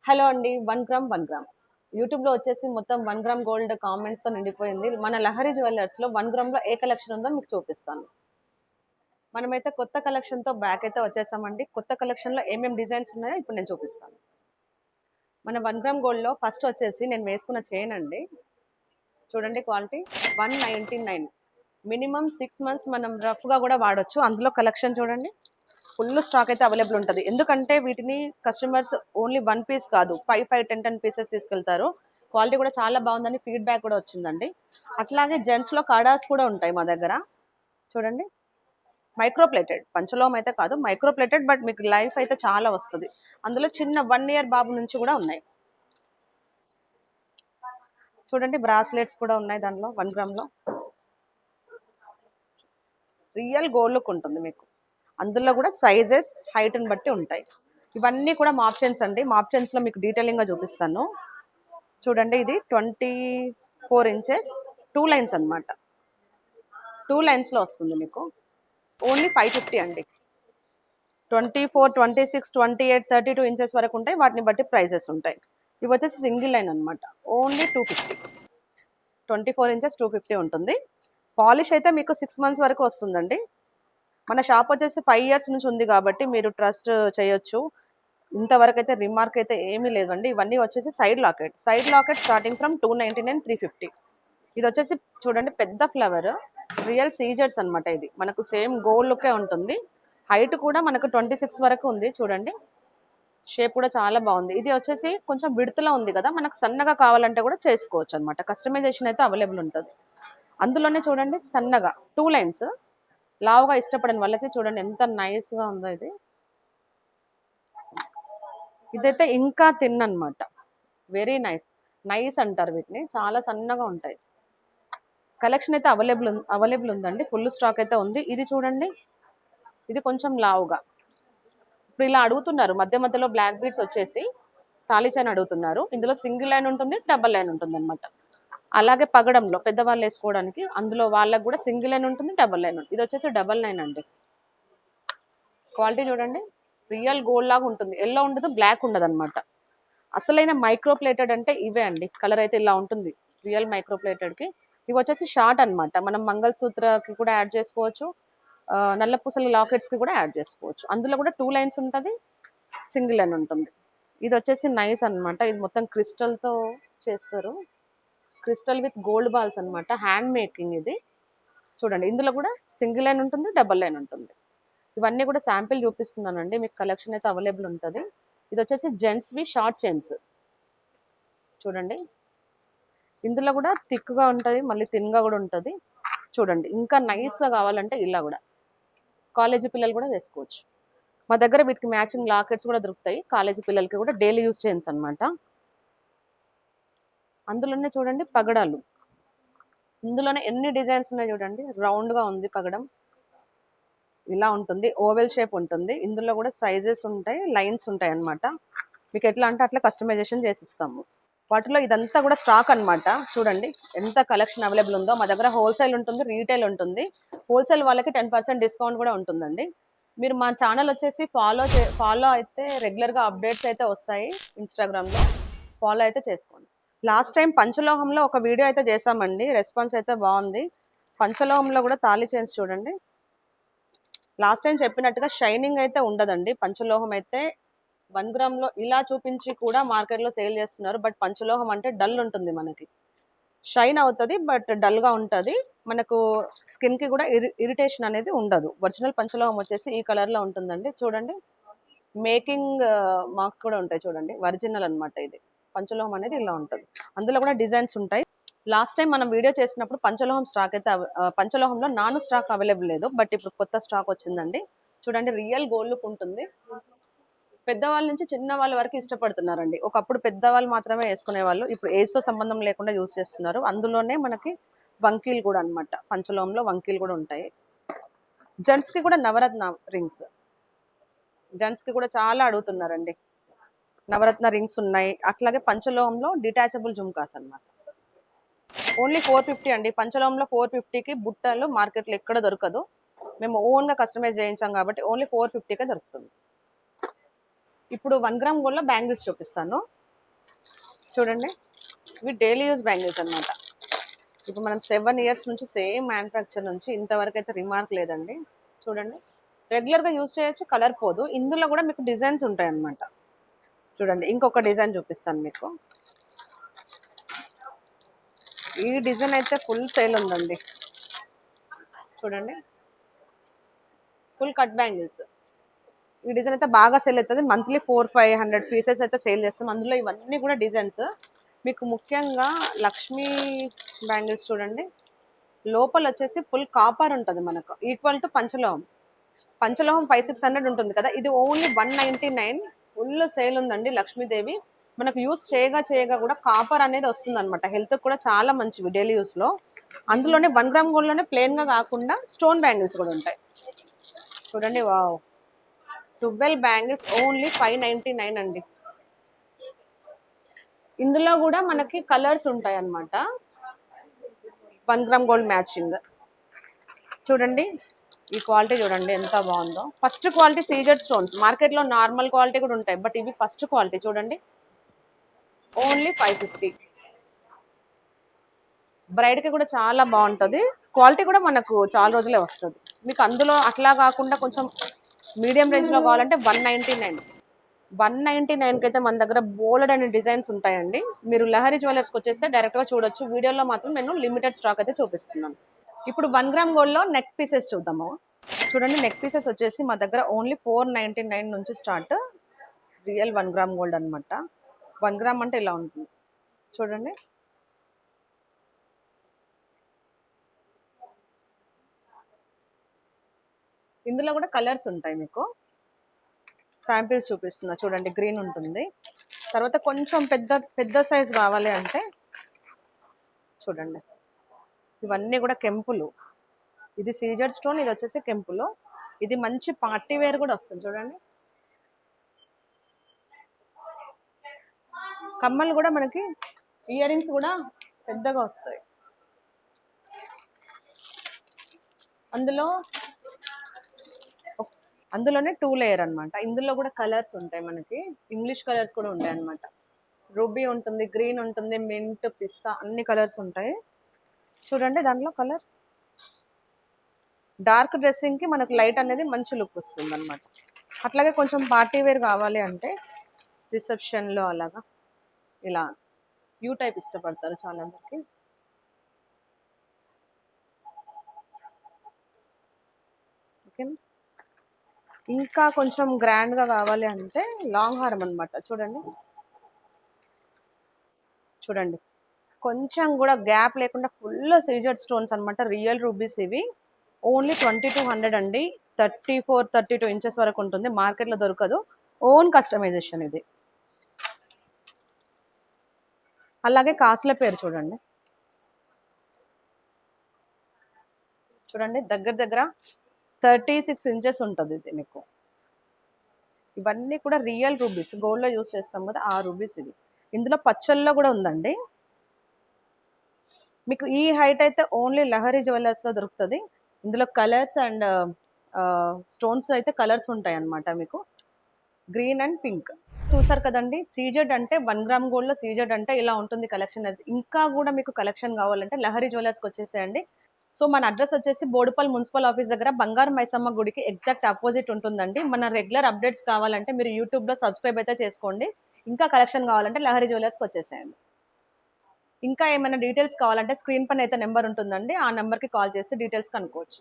Hello అండి. 1 gram, 1 gram. యూట్యూబ్‌లో వచ్చేసి మొత్తం 1 గ్రామ్ గోల్డ్ కామెంట్స్‌తో నిండిపోయింది. మన లహరి జ్యువెల్లర్స్‌లో 1 గ్రామ్‌లో ఏ కలెక్షన్ ఉందో మీకు చూపిస్తాను. మనమైతే కొత్త కలెక్షన్‌తో బ్యాక్ అయితే వచ్చేసామండి. కొత్త కలెక్షన్‌లో ఏమేం డిజైన్స్ ఉన్నాయో ఇప్పుడు నేను చూపిస్తాను. మన 1 గ్రామ్ గోల్డ్‌లో ఫస్ట్ వచ్చేసి నేను వేసుకున్న చైన్ అండి. చూడండి క్వాలిటీ 199. మినిమమ్ 6 మంత్స్ మనం రఫ్‌గా కూడా వాడొచ్చు. అందులో కలెక్షన్ చూడండి. ఫుల్ స్టాక్ అయితే అవైలబుల్ ఉంటది. ఎందుకంటే వీటిని కస్టమర్స్ ఓన్లీ 1 పీస్ కాదు 5, 5, 10, 10 పీసెస్ తీసుకెళ్తారు. క్వాలిటీ కూడా చాలా బాగుందని ఫీడ్‌బ్యాక్ కూడా వచ్చిందండి. అట్లాగే జెంట్స్‌లో కాడాస్ కూడా ఉంటాయి మా దగ్గర. చూడండి. Micro plated. పంచలోహం అయితే కాదు. మైక్రో ప్లేటెడ్ బట్ మీకు లైఫ్ అయితే చాలా వస్తది. అందులో చిన్న 1 ఇయర్ బాబు నుంచి కూడా ఉన్నాయి. చూడండి బ్రాస్లెట్స్ కూడా ఉన్నాయి దానిలో 1 గ్రామ్‌లో. రియల్ గోల్డ్ లుక్ ఉంటుంది మీకు. అందులో కూడా సైజెస్ హైట్‌ని బట్టి ఉంటాయి. ఇవన్నీ కూడా మాప్షన్స్ అండి. మాప్షన్స్‌లో మీకు డీటెయిలింగ్‌గా చూపిస్తాను. చూడండి ఇది 24 ఇంచెస్ 2 లైన్స్ అన్నమాట. 2 లైన్స్‌లో వస్తుంది మీకు. ఓన్లీ 550 అండి. 24, 26, 28, 32 ఇంచెస్ వరకు ఉంటాయి. వాటిని బట్టి ప్రైజెస్ ఉంటాయి. ఇవి వచ్చేసి సింగిల్ లైన్ అన్నమాట. ఓన్లీ 250. 24 ఇంచెస్ 250 ఉంటుంది. పాలిష్ అయితే మీకు 6 మంత్స్ వరకు వస్తుందండి. మన షాప్ వచ్చేసి 5 ఇయర్స్ నుంచి ఉంది కాబట్టి మీరు ట్రస్ట్ చేయొచ్చు. ఇంతవరకు అయితే రిమార్క్ అయితే ఏమీ లేదండి. ఇవన్నీ వచ్చేసి side locket. Side locket starting from 299, 350. ఇది వచ్చేసి చూడండి పెద్ద ఫ్లవర్. రియల్ సీజర్స్ అన్నమాట ఇది. మనకు సేమ్ గోల్డ్ లుకే ఉంటుంది. హైట్ కూడా మనకు 26 వరకు ఉంది చూడండి. షేప్ కూడా చాలా బాగుంది. ఇది వచ్చేసి కొంచెం విడతలో ఉంది కదా, మనకు సన్నగా కావాలంటే కూడా చేసుకోవచ్చు అన్నమాట. కస్టమైజేషన్ అయితే అవైలబుల్ ఉంటుంది. అందులోనే చూడండి సన్నగా 2 లైన్స్. లావుగా ఇష్టపడని వాళ్ళకి చూడండి ఎంత నైస్‌గా ఉందో ఇది. ఇదైతే ఇంకా థిన్ అన్నమాట. Very nice. నైస్ అంటారు వీటిని. చాలా సన్నగా ఉంటాయి. కలెక్షన్ అయితే అవైలబుల్ ఉందండి. ఫుల్ స్టాక్ అయితే ఉంది. ఇది చూడండి. ఇది కొంచెం లావుగా. ఇప్పుడు ఇలా అడుగుతున్నారు. మధ్య మధ్యలో బ్లాక్ బీడ్స్ వచ్చేసి తాళి చైన్ అడుగుతున్నారు. ఇందులో సింగిల్ లైన్ ఉంటుంది, డబుల్ లైన్ ఉంటుందన్నమాట. అలాగే పగడంలో పెద్దవాళ్ళు వేసుకోవడానికి అందులో వాళ్ళకి కూడా సింగిల్ లైన్ ఉంటుంది, డబుల్ లైన్ ఉంటుంది. ఇది వచ్చేసి డబుల్ లైన్ అండి. క్వాలిటీ చూడండి. రియల్ గోల్డ్ లాగా ఉంటుంది. ఎల్లో ఉండదు, బ్లాక్ ఉండదు అనమాట. అసలైన మైక్రో ప్లేటెడ్ అంటే ఇవే అండి. కలర్ అయితే ఇలా ఉంటుంది రియల్ మైక్రో ప్లేటెడ్కి. ఇవి వచ్చేసి షార్ట్ అన్నమాట. మనం మంగళసూత్రకి కూడా యాడ్ చేసుకోవచ్చు. నల్ల పూసల లాకెట్స్కి కూడా యాడ్ చేసుకోవచ్చు. అందులో కూడా 2 లైన్స్ ఉంటుంది, సింగిల్ లైన్ ఉంటుంది. ఇది వచ్చేసి నైస్ అన్నమాట. ఇది మొత్తం క్రిస్టల్తో చేస్తారు. క్రిస్టల్ విత్ గోల్డ్ బాల్స్ అన్నమాట. హ్యాండ్ మేకింగ్ ఇది. చూడండి ఇందులో కూడా సింగిల్ లైన్ ఉంటుంది, డబుల్ లైన్ ఉంటుంది. ఇవన్నీ కూడా శాంపిల్ చూపిస్తున్నానండి. మీకు కలెక్షన్ అయితే అవైలబుల్ ఉంటుంది. ఇది వచ్చేసి జెంట్స్వి షార్ట్ చైన్స్. చూడండి ఇందులో కూడా థిక్గా ఉంటుంది, మళ్ళీ థిన్గా కూడా ఉంటుంది. చూడండి ఇంకా నైస్గా కావాలంటే ఇలా కూడా కాలేజీ పిల్లలు కూడా వేసుకోవచ్చు. మా దగ్గర వీటికి మ్యాచింగ్ లాకెట్స్ కూడా దొరుకుతాయి. కాలేజీ పిల్లలకి కూడా డైలీ యూస్ చైన్స్ అనమాట. అందులోనే చూడండి పగడాలు. ఇందులోనే ఎన్ని డిజైన్స్ ఉన్నాయి చూడండి. రౌండ్గా ఉంది పగడం. ఇలా ఉంటుంది. ఓవెల్ షేప్ ఉంటుంది. ఇందులో కూడా సైజెస్ ఉంటాయి, లైన్స్ ఉంటాయి అన్నమాట. మీకు ఎట్లా అంటే అట్లా కస్టమైజేషన్ చేసిస్తాము. వాటిలో ఇదంతా కూడా స్టాక్ అన్నమాట. చూడండి ఎంత కలెక్షన్ అవైలబుల్ ఉందో. మా దగ్గర హోల్సేల్ ఉంటుంది, రీటైల్ ఉంటుంది. హోల్సేల్ వాళ్ళకి 10% డిస్కౌంట్ కూడా ఉంటుందండి. మీరు మా ఛానల్ వచ్చేసి ఫాలో అయితే రెగ్యులర్గా అప్డేట్స్ అయితే వస్తాయి. ఇన్స్టాగ్రామ్లో ఫాలో అయితే చేసుకోండి. లాస్ట్ టైం పంచలోహంలో ఒక వీడియో అయితే చేసామండి. రెస్పాన్స్ అయితే బాగుంది. పంచలోహంలో కూడా తాళి చైన్స్ చూడండి. లాస్ట్ టైం చెప్పినట్టుగా షైనింగ్ అయితే ఉండదండి. పంచలోహం అయితే 1 గ్రామ్లో ఇలా చూపించి కూడా మార్కెట్లో సేల్ చేస్తున్నారు. బట్ పంచలోహం అంటే డల్ ఉంటుంది మనకి. షైన్ అవుతుంది బట్ డల్గా ఉంటుంది. మనకు స్కిన్కి కూడా ఇరిటేషన్ అనేది ఉండదు. ఒరిజినల్ పంచలోహం వచ్చేసి ఈ కలర్లో ఉంటుందండి. చూడండి మేకింగ్ మార్క్స్ కూడా ఉంటాయి చూడండి. ఒరిజినల్ అనమాట ఇది. పంచలోహం అనేది ఇలా ఉంటుంది. అందులో కూడా డిజైన్స్ ఉంటాయి. లాస్ట్ టైం మనం వీడియో చేసినప్పుడు పంచలోహం స్టాక్ అయితే పంచలోహంలో నాన్ స్టాక్ అవైలబుల్ లేదు. బట్ ఇప్పుడు కొత్త స్టాక్ వచ్చిందండి. చూడండి రియల్ గోల్డ్ లుక్ ఉంటుంది. పెద్దవాళ్ళ నుంచి చిన్న వాళ్ళ వరకు ఇష్టపడుతున్నారండి. ఒకప్పుడు పెద్దవాళ్ళు మాత్రమే వేసుకునేవాళ్ళు. ఇప్పుడు ఏజ్తో సంబంధం లేకుండా యూజ్ చేస్తున్నారు. అందులోనే మనకి వంకీలు కూడా అనమాట. పంచలోహంలో వంకీలు కూడా ఉంటాయి. జెంట్స్కి కూడా నవరత్న రింగ్స్. జెంట్స్కి కూడా చాలా అడుగుతున్నారండి. నవరత్న రింగ్స్ ఉన్నాయి. అట్లాగే పంచలోహంలో డిటాచబుల్ జుమ్కాస్ అనమాట. ఓన్లీ 450 అండి. పంచలోహంలో 450కి బుట్టలు మార్కెట్లో ఎక్కడ దొరకదు. మేము ఓన్గా కస్టమైజ్ చేయించాం కాబట్టి ఓన్లీ 450కే దొరుకుతుంది. ఇప్పుడు 1 గ్రామ్ గోల్డ్లో బ్యాంగిల్స్ చూపిస్తాను చూడండి. ఇవి డైలీ యూజ్ బ్యాంగిల్స్ అనమాట. ఇప్పుడు మనం 7 ఇయర్స్ నుంచి సేమ్ మ్యానుఫ్యాక్చర్ నుంచి ఇంతవరకు అయితే రిమార్క్ లేదండి. చూడండి, రెగ్యులర్గా యూజ్ చేయొచ్చు, కలర్ పోదు. ఇందులో కూడా మీకు డిజైన్స్ ఉంటాయి అన్నమాట. చూడండి, ఇంకొక డిజైన్ చూపిస్తాను మీకు. ఈ డిజైన్ అయితే ఫుల్ సేల్ ఉందండి. చూడండి, ఫుల్ కట్ బ్యాంగిల్స్. ఈ డిజైన్ అయితే బాగా సేల్ అవుతుంది. మంత్లీ 400-500 పీసెస్ అయితే సేల్ చేస్తాం. అందులో ఇవన్నీ కూడా డిజైన్స్. మీకు ముఖ్యంగా లక్ష్మీ బ్యాంగిల్స్ చూడండి, లోపల వచ్చేసి ఫుల్ కాపర్ ఉంటుంది మనకు, ఈక్వల్ టు పంచలోహం. పంచలోహం 500-600 ఉంటుంది కదా, ఇది ఓన్లీ 199. ఫుల్ సేల్ ఉందండి. లక్ష్మీదేవి మనకు యూస్ చేయగా కూడా కాపర్ అనేది వస్తుంది అనమాట. హెల్త్ కూడా చాలా మంచివి డైలీ యూస్లో. అందులోనే 1 గ్రామ్ గోల్డ్లోనే ప్లెయిన్గా కాకుండా స్టోన్ బ్యాంగిల్స్ కూడా ఉంటాయి. చూడండి, వావ్, 12 బ్యాంగిల్స్ ఓన్లీ 599 అండి. ఇందులో కూడా మనకి కలర్స్ ఉంటాయి అన్నమాట. 1 గ్రామ్ గోల్డ్ మ్యాచింగ్. చూడండి, ఈ క్వాలిటీ చూడండి ఎంత బాగుందో. First quality CZ stones. మార్కెట్లో నార్మల్ క్వాలిటీ కూడా ఉంటాయి, బట్ ఇవి ఫస్ట్ క్వాలిటీ. చూడండి, ఓన్లీ 550. బ్రైడ్కి కూడా చాలా బాగుంటుంది. క్వాలిటీ కూడా మనకు చాలా రోజులే వస్తుంది. మీకు అందులో అట్లా కాకుండా కొంచెం మీడియం రేంజ్లో కావాలంటే 199. 199కి అయితే మన దగ్గర బోల్డ్ అనే డిజైన్స్ ఉంటాయండి. మీరు లహరి జ్యువెలర్స్కి వచ్చేస్తే డైరెక్ట్గా చూడొచ్చు. వీడియోలో మాత్రం నేను లిమిటెడ్ స్టాక్ అయితే చూపిస్తున్నాను. ఇప్పుడు 1 గ్రామ్ గోల్డ్లో నెక్ పీసెస్ చూద్దాము. చూడండి, నెక్ పీసెస్ వచ్చేసి మా దగ్గర ఓన్లీ 499 నుంచి స్టార్ట్. రియల్ 1 గ్రామ్ గోల్డ్ అనమాట. 1 గ్రామ్ అంటే ఇలా ఉంటుంది చూడండి. ఇందులో కూడా కలర్స్ ఉంటాయి. మీకు శాంపిల్స్ చూపిస్తున్నా చూడండి. గ్రీన్ ఉంటుంది. తర్వాత కొంచెం పెద్ద సైజ్ కావాలి అంటే చూడండి, ఇవన్నీ కూడా కెంపులు. ఇది సీజెడ్ స్టోన్, ఇది వచ్చేసి కెంపులు. ఇది మంచి పార్టీ వేర్ కూడా వస్తుంది. చూడండి, కమ్మలు కూడా మనకి, ఇయర్ రింగ్స్ కూడా పెద్దగా వస్తాయి. అందులోనే 2 లేయర్ అనమాట. ఇందులో కూడా కలర్స్ ఉంటాయి మనకి. ఇంగ్లీష్ కలర్స్ కూడా ఉంటాయి అనమాట. రూబీ ఉంటుంది, గ్రీన్ ఉంటుంది, మింట్, పిస్తా, అన్ని కలర్స్ ఉంటాయి. చూడండి, దాంట్లో కలర్ డార్క్ డ్రెస్సింగ్కి మనకు లైట్ అనేది మంచి లుక్ వస్తుంది అనమాట. అట్లాగే కొంచెం పార్టీ వేర్ కావాలి అంటే రిసెప్షన్లో అలాగా ఇలా యూ టైప్ ఇష్టపడతారు చాలా మందికి. ఓకే, ఇంకా కొంచెం గ్రాండ్గా కావాలి అంటే లాంగ్ హారం అనమాట. చూడండి, కొంచెం కూడా గ్యాప్ లేకుండా ఫుల్ సీజెడ్ స్టోన్స్ అనమాట. రియల్ రూబీస్ ఇవి. ఓన్లీ 2200 అండి. 34-32 ఇంచెస్ వరకు ఉంటుంది. మార్కెట్లో దొరకదు. ఓన్ కస్టమైజేషన్ ఇది. అలాగే కాసుల పేరు చూడండి. దగ్గర 36 ఇంచెస్ ఉంటుంది ఇది మీకు. ఇవన్నీ కూడా రియల్ రూబీస్. గోల్డ్లో యూస్ చేస్తాం కదా, ఆ రూబీస్ ఇవి. ఇందులో పచ్చల్లో కూడా ఉందండి. మీకు ఈ హైట్ అయితే ఓన్లీ లహరి జ్యువెలర్స్లో దొరుకుతుంది. ఇందులో కలర్స్ అండ్ స్టోన్స్ అయితే కలర్స్ ఉంటాయి అన్నమాట. మీకు గ్రీన్ అండ్ పింక్ చూసారు కదండి. సీజెడ్ అంటే 1 గ్రామ్ గోల్డ్లో సీజెడ్ అంటే ఇలా ఉంటుంది కలెక్షన్. అది ఇంకా కూడా మీకు కలెక్షన్ కావాలంటే లహరి జ్యువెలర్స్కి వచ్చేసేయండి. సో మన అడ్రస్ వచ్చేసి బోడుపల్ మున్సిపల్ ఆఫీస్ దగ్గర బంగారు మైసమ్మ గుడికి ఎగ్జాక్ట్ అపోజిట్ ఉంటుందండి. మన రెగ్యులర్ అప్డేట్స్ కావాలంటే మీరు యూట్యూబ్లో సబ్స్క్రైబ్ అయితే చేసుకోండి. ఇంకా కలెక్షన్ కావాలంటే లహరి జ్యువెలర్స్కి వచ్చేసేయండి. ఇంకా ఏమైనా డీటెయిల్స్ కావాలంటే స్క్రీన్ పైన అయితే నెంబర్ ఉంటుందండి, ఆ నెంబర్కి కాల్ చేసి డీటెయిల్స్ కనుక్కోవచ్చు.